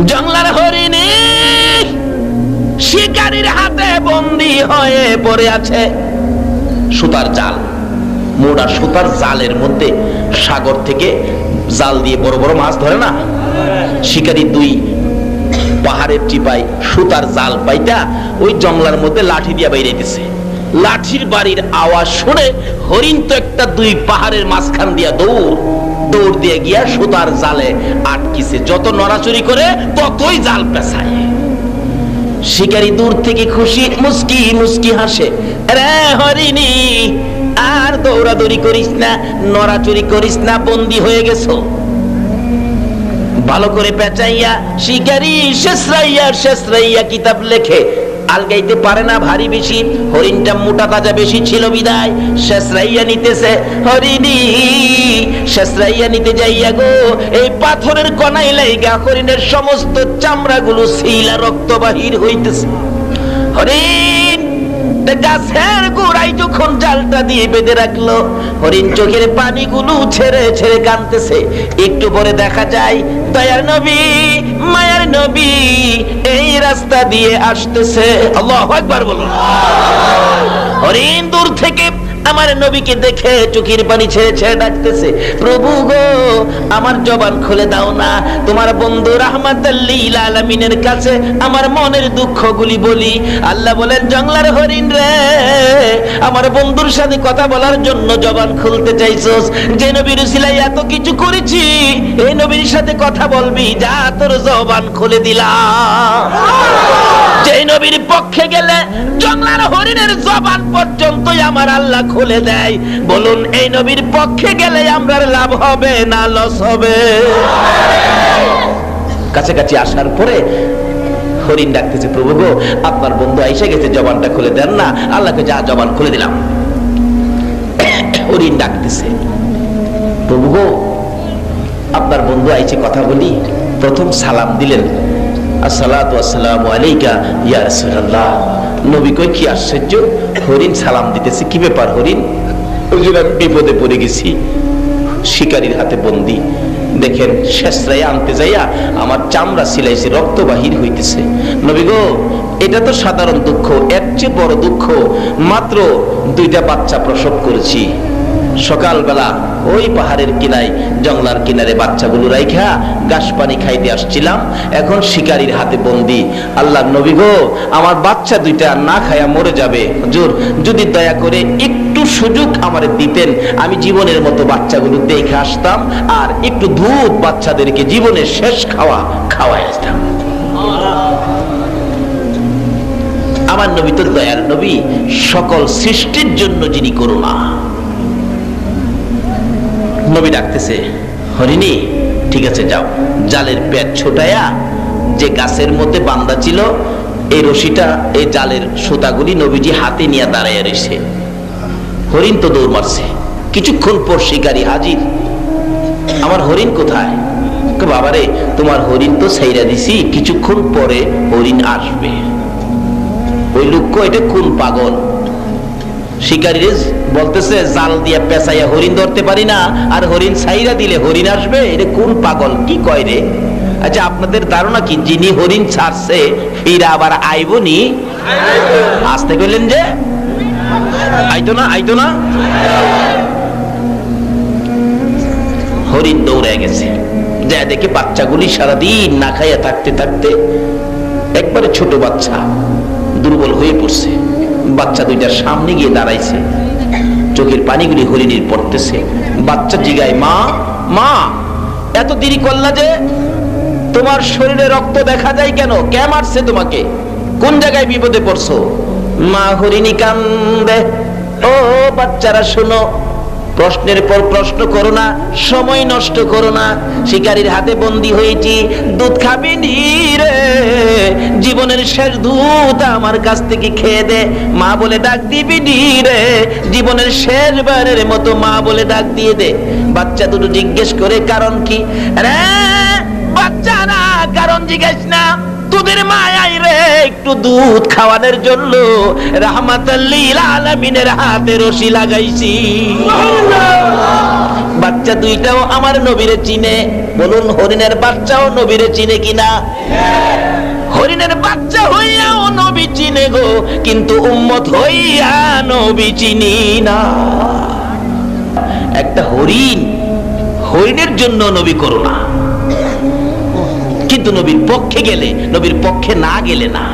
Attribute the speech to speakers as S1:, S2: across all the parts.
S1: জংলার হরিণী শিকারীর হাতে বন্দী হয়ে পড়ে আছে। সুতার জাল, মোটা সুতার জালের মধ্যে সাগর থেকে জাল দিয়ে বড় বড় মাছ ধরে না, শিকারী দুই পাহাড়ের চিপায় সুতার জাল পাইটা ওই জংলার মধ্যে লাঠি দিয়া বাইরেতেছে। লাঠির বাড়ির আওয়াজ শুনে হরিণ তো একটা দুই পাহাড়ের মাঝখান দিয়া দৌড় দিয়ে গিয়া সুতার জালে আটকিছে। যত নড়াচড়ি করে ততই জাল পেছায়। শিকারী দূর থেকে খুশি মুস্কি মুস্কি হাসে, রে হরিণী আর দৌড়াদৌড়ি করিস না, নড়াচড়ি করিস না, বন্দী হয়ে গেছো। ভালো করে পেঁচাইয়া শিকারী শেষরাইয়া কিতাব লেখে। আলগাইতে পারে না ভারী বেশি, হরিণটা মোটা তাজা বেশি ছিল বিদায় শেষরাইয়া নিতেছে। হরিণী শেষরাইয়া নিতে যাইয়া গো এই পাথরের কণায় লাইগা হরিণের সমস্ত চামড়াগুলো ছিলা রক্ত বাহির হইতেছে। হরিণ গাছের গোড়ায় যখন জালটা দিয়ে বেঁধে রাখলো, হরিণ চোখের পানিগুলো ছেড়ে ছেড়ে কাঁদতেছে। একটু পরে দেখা যায় দয়ার নবী মায়ার নবী এই রাস্তা দিয়ে আসতেছে। আল্লাহু আকবার বলুন। হরিণ দূর থেকে আমার নবীকে দেখে চোখের পানি ছেড়ে ছেড়ে ডাকতেছে, প্রভু গো আমার জবান খুলে দাও না, তোমার বন্ধু রাহমাতাল লিল আলামিনের কাছে আমার মনের দুঃখগুলি বলি। আল্লাহ বলেন, জংলার হরিণ রে, আমার বন্ধুর সাথে কথা বলার জন্য জবান খুলতে চাইছস, যে নবীর উসিলায় এত কিছু করেছি, এই নবীর সাথে কথা বলবি, যা তোর জবান খুলে দিলাম। যে নবীর পক্ষে গেলে জংলার হরিণের জবান পর্যন্তই আমার আল্লাহ খুলে দেয়। বলুন এই নবীর পক্ষে গেলে আমরা লাভ হবে না লস হবে? কাছাকাছি আসার পরে হরিণ ডাকতেছে, প্রভু গো আপনার বন্ধু আইসা গেছে, জবানটা খুলে দেন না। আল্লাহকে যা জবান খুলে দিলাম। হরিণ ডাকতেছে, প্রভু গো আপনার বন্ধু আইসে কথা বলি। প্রথম সালাম দিলেন, আসসালাতু ওয়াসসালামু আলাইকা ইয়া রাসূলুল্লাহ। নবী কই কি আশ্চর্য, হরিণ সালাম দিতেছে, কি ব্যাপার হরিণ? হুজুর আমি বিপদে পড়ে গেছি, শিকারীর হাতে বন্দী। দেখেন শেষরাই আনতে যাইয়া আমার চামড়া সিলাইছে, রক্ত বাহির হইতেছে। নবী গো এটা তো সাধারণ দুঃখ, এর চেয়ে বড় দুঃখ, মাত্র 2টা বাচ্চা প্রসব করেছি। সকালবেলা ওই পাহাড়ের কিনায় জংলার কিনারে বাচ্চাগুলো রাইখা ঘাস পানি খাইতে আসছিলাম, এখন শিকারীর হাতে বন্দী। আল্লাহর নবী গো আমার বাচ্চা 2টা না খায়া মরে যাবে, হুজুর যদি দয়া করে একটু সুযোগ আমারে দিতেন, আমি জীবনের মতো বাচ্চাগুলো দেখে আসতাম, আর একটু দুধ বাচ্চাদেরকে জীবনের শেষ খাওয়াই আসতাম। আমার নবী তো দয়ার নবী, সকল সৃষ্টির জন্য যিনি করুণা। নবী ডাকতেছে, হরিণী ঠিক আছে যাও, জালের পেট ছোটায়া যে গাছের মধ্যে বান্ধা ছিল এই রশিটা, এই জালের সুতাগুলি নবীজি হাতে নিয়ে দাঁড়াইয়া রয়েছে। হরিণ তো দৌড় মারছে। কিছুক্ষণ পর শিকারী হাজির। আমার হরিণ কোথায়? বাবারে তোমার হরিণ তো ছাইরা দিছি, কিছুক্ষণ পরে হরিণ আসবে। ওই লোক এটা কোন পাগল? শিকারী বলতেছে জাল দিয়া পেঁচাইয়া হরিণ ধরতে পারি না, আর হরিণ ছাইরা দিলে হরিণ আসবে, এটা কোন পাগল কি কয় রে? আচ্ছা আপনাদের ধারণা কি যিনি হরিণ ছাড়ছে ফিরা আবার আইবনি? আসতে কইলেন যে আইতো না। হরিণ দৌড়ে গেছে, যা দেখে বাচ্চাগুলি সারাদিন না খাইয়া থাকতে থাকতে একবারে ছোট বাচ্চা দুর্বল হয়ে পড়ছে। বাচ্চা 2টার সামনে গিয়ে দাঁড়াইছে, চোখের পানিগুলি হরিণীর পড়তেছে। বাচ্চা জিগায়, মা মা এত দেরি করলা যে, তোমার শরীরে রক্ত দেখা যায় কেন? কে মারছে তোমাকে? কোন জায়গায় বিপদে পড়ছো? মা হরিণী কান্দে। ও বাচ্চারা শোনো, প্রশ্নের পর প্রশ্ন করো না, সময় নষ্ট করো না। শিকারীর হাতে বন্দী হয়েছি, দুধ খাবি নি রে, জীবনের শেষ দুধ আমার কাছ থেকে খেয়ে দে, মা বলে ডাক দিবি নি রে, জীবনের শেষবারের মতো মা বলে ডাক দিয়ে দে। বাচ্চা দুটো জিজ্ঞেস করে কারণ কি? রে বাচ্চা না, কারণ জিজ্ঞেস না, তোদের মায়াই রে একটু দুধ খাওয়ানোর জন্য রাহমাতাল লিল আলামিনের হাতে রশি লাগাইছি। বাচ্চা দুইটাও আমার নবীরে চিনে। বলুন, হরিণের বাচ্চাও নবীরে চিনে কিনা? হরিণের বাচ্চা হইয়াও নবী চিনে গো, কিন্তু উম্মত হইয়া নবী চিনি না। একটা হরিণের জন্য নবী করুণা, কিন্তু নবীর পক্ষে গেলে, নবীর পক্ষে না গেলে না।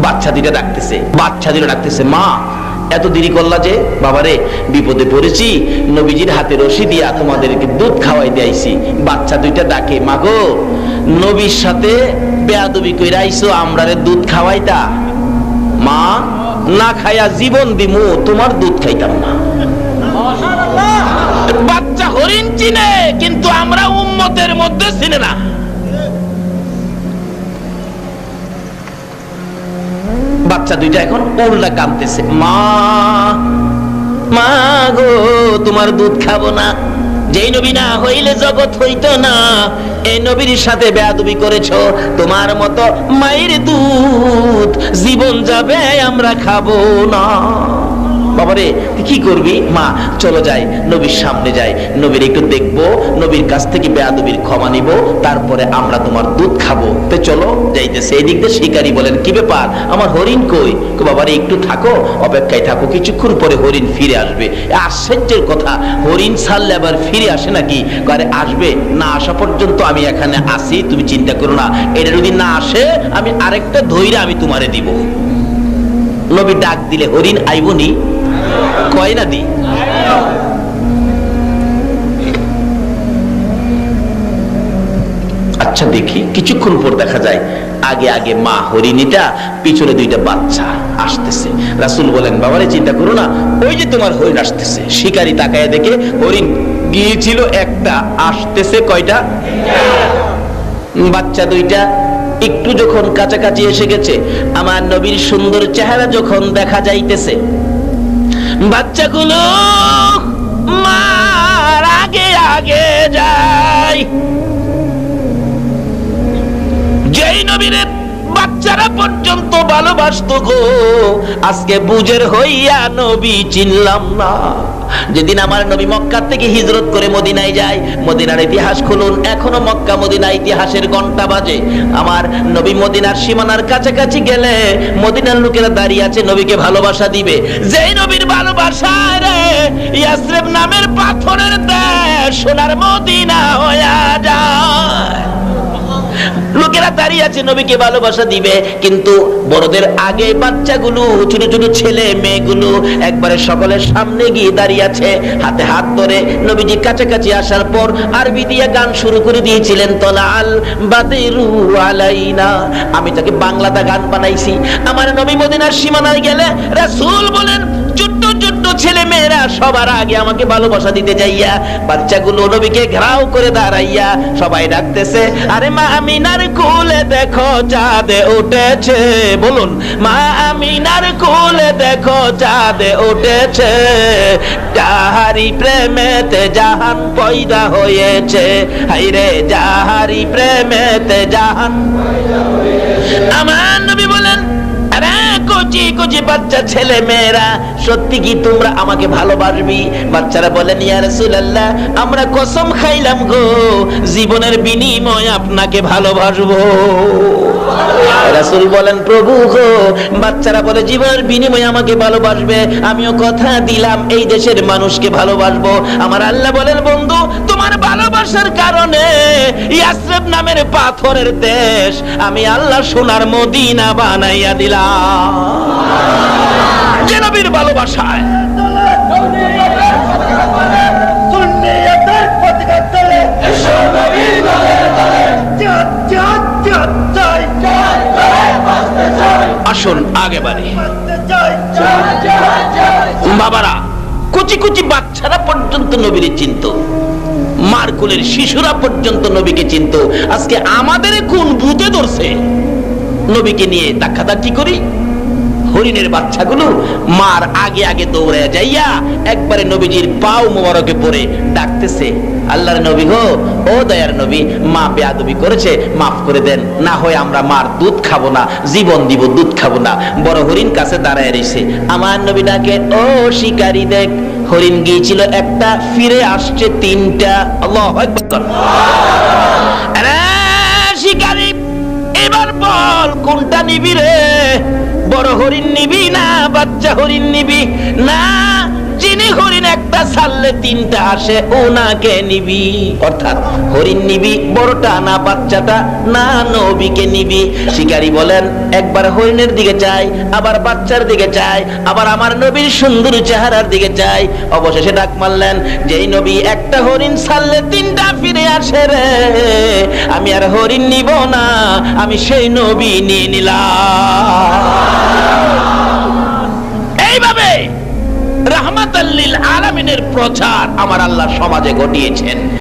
S1: বাচ্চা দুইটা ডাকতেছে, মা এত দেরি করলা যে? বাবারে বিপদে পড়েছি, নবীজির হাতে রশি দিয়া তোমাদেরকে দুধ খাওয়াই দিয়েছি। বাচ্চা দুইটা ডাকে, মা গো নবীর সাথে বেয়াদবি কইরা আইছো, আমরারে দুধ খাওয়াইতা? মা, না খাইয়া জীবন দিমু, তোমার দুধ খাইতাম না। বাচ্চা হরিণ চিনে, কিন্তু আমরা উম্মতের মধ্যে চিনে না। বাচ্চা দুইটা এখন উল্টা কাঁদতেছে, মা মা গো তোমার দুধ খাবো না। যেই নবী না হইলে জগৎ হইতো না, এই নবীর সাথে বেয়াদবি করেছো, তোমার মতো মায়ের দুধ জীবন যাবে, আমরা খাবো না। বাবারে কি করবি? মা চলো যাই, নবীর সামনে যাই, নবীর একটু দেখবো, নবীর কাছ থেকে বেয়াদবির ক্ষমা নিব, তারপরে আমরা তোমার দুধ খাবো। তো চলো যাইতেছে। এই দিক দিয়ে শিকারী বলেন, কি ব্যাপার, আমার হরিণ কই? বাবারে একটু থাকো, অপেক্ষায় থাকো, কিছুক্ষণ পরে হরিণ ফিরে আসবে। আশ্চর্যের কথা, হরিণ ছাড়লে আবার ফিরে আসে নাকি? আরে আসবে, না আসা পর্যন্ত আমি এখানে আসি, তুমি চিন্তা করো না। এটা যদি না আসে, আমি আরেকটা ধইরা আমি তোমারে দিব। নবী ডাক দিলে হরিণ আইবনি? কয় না দি? আচ্ছা দেখি, কিছুক্ষণ পর দেখা যায় আগে আগে মা হরিণীটা, পিছনে দুইটা বাচ্চা আসতেছে। রাসূল বলেন, বাবারে চিন্তা করো না, ওই যে তোমার হরিণ আসতেছে। শিকারী তাকায় দেখে হরিণ গিয়েছিল একটা, আসতেছে কয়টা? বাচ্চা দুইটা একটু যখন কাছাকাছি এসে গেছে, আমার নবীর সুন্দর চেহারা যখন দেখা যাইতেছে, বাচ্চাগুলো মার আগে আগে যায়। যেই নবীর বাচ্চারা পর্যন্ত ভালোবাসতো গো, আজকে বুঝের হইয়া নবী চিনলাম না। যেদিন আমার নবী মক্কা থেকে হিজরত করে মদিনায় যায়, মদিনার ইতিহাস খুলুন, এখনো মক্কা মদিনা ইতিহাসের ঘন্টা বাজে। আমার নবী মদিনার সীমানার কাছাকাছি গেলে মদিনার লোকেরা দাঁড়িয়ে আছে, নবীকে ভালোবাসা দিবে। যেই নবীর ভালোবাসা রে ইয়াসরিব নামের পাথরের দেশ সোনার মদিনা হইয়া যায়। লোকেরা দাঁড়িয়ে আছে, নবীকে ভালোবাসা দিবে, কিন্তু বড়দের আগে বাচ্চাগুলো, ছোট ছোট ছেলে মেয়েগুলো একবারে সকলের সামনে গিয়ে দাঁড়িয়ে আছে, হাতে হাত ধরে। নবীজি কাছাকাছি আসার পর আরবি দিয়ে গান শুরু করে দিয়েছিলেন, তলাআল বাদরু আলাইনা। আমি তাকে বাংলাতে গান বানাইছি। আমার নবী মদিনার সীমানায় গেলে রাসূল বলেন, ছোট্ট ছোট্ট ছেলে মেয়েরা সবার আগে আমাকে ভালোবাসা দিতে যাইয়া, বাচ্চাগুলো নবীকে ঘেরাও করে দাঁড়াইয়া সবাই ডাকতেছে, আরে মা আমিনার কোলে দেখো চাঁদ উঠেছে। বলুন, মা আমিনার কোলে দেখো চাঁদ উঠেছে, যাহারি প্রেমেতে জাহান পয়দা হয়েছে। হায়রে যাহারি প্রেমেতে জাহান পয়দা হয়েছে। আমার নবী বলেন, আরে কচি কচি বাচ্চা ছেলে মেয়েরা, সত্যি কি তোমরা আমাকে ভালোবাসবি? বাচ্চারা বলেন, ইয়া রাসূলুল্লাহ, আমরা কসম খাইলাম গো, জীবনের বিনিময়ে আপনাকে ভালোবাসবো। রাসূল বলেন, প্রভু গো। বাচ্চারা বলে, জীবনের বিনিময়ে আমাকে ভালোবাসবে? আমিও কথা দিলাম এই দেশের মানুষকে ভালোবাসবো। আমার আল্লাহ বলেন, বন্ধু তোমার ভালোবাসার কারণে ইয়াসরিব নামের পাথরের দেশ আমি আল্লাহ সোনার মদিনা বানাইয়া দিলাম। যে নবীর ভালোবাসায় আসুন আগে বাড়ি। বাবারা, কুচি কুচি বাচ্চারা পর্যন্ত নবীর চিনতো, মার কোলের শিশুরা পর্যন্ত নবীকে চিনতো। আজকে আমাদের কোন ভূতে ধরছে নবীকে নিয়ে ধাক্কাধাক্কি করি? হরিণের বাচ্চাগুলো মার আগে আগে দৌড়ে যাইয়া একবারে নবীজির পাও মোবারকে পড়ে ডাকতেছে, আল্লাহর নবী গো, ও দয়ার নবী, মা বেয়াদবি করেছে, মাফ করে দেন, না হয় আমরা মার দুধ খাবো না, জীবন দিব, দুধ খাবো না। বড় হরিণ কাছে দাঁড়ায় রয়েছে। আমার নবী ডাকে, ও শিকারী দেখ, হরিণ গিয়েছিল একটা, ফিরে আসছে তিনটা। আল্লাহু আকবার। আরে শিকারী, এবার বল কোনটা নিবি রে? বড় হরিণ নিবি না বাচ্চা হরিণ নিবি? না, যিনি হরিণ একটা ছাড়লে তিনটা আসে ওনাকে নিবি। অর্থাৎ হরিণ নিবি বড়টা না বাচ্চাটা? না, নবীকে নিবি। শিকারী বলেন একবার হরিণের দিকে চাই, আবার বাচ্চার দিকে চাই, আবার আমার নবীর সুন্দর চেহারার দিকে চাই। অবশেষে ডাক মারলেন, যেই নবী একটা হরিণ ছাড়লে তিনটা ফিরে আসে রে, আমি আর হরিণ নিব না, আমি সেই নবী নিয়ে নিলাম। এইভাবে রাহমাতাল লিল আলামিনের প্রচার আমার আল্লাহ সমাজে ঘটিয়েছেন।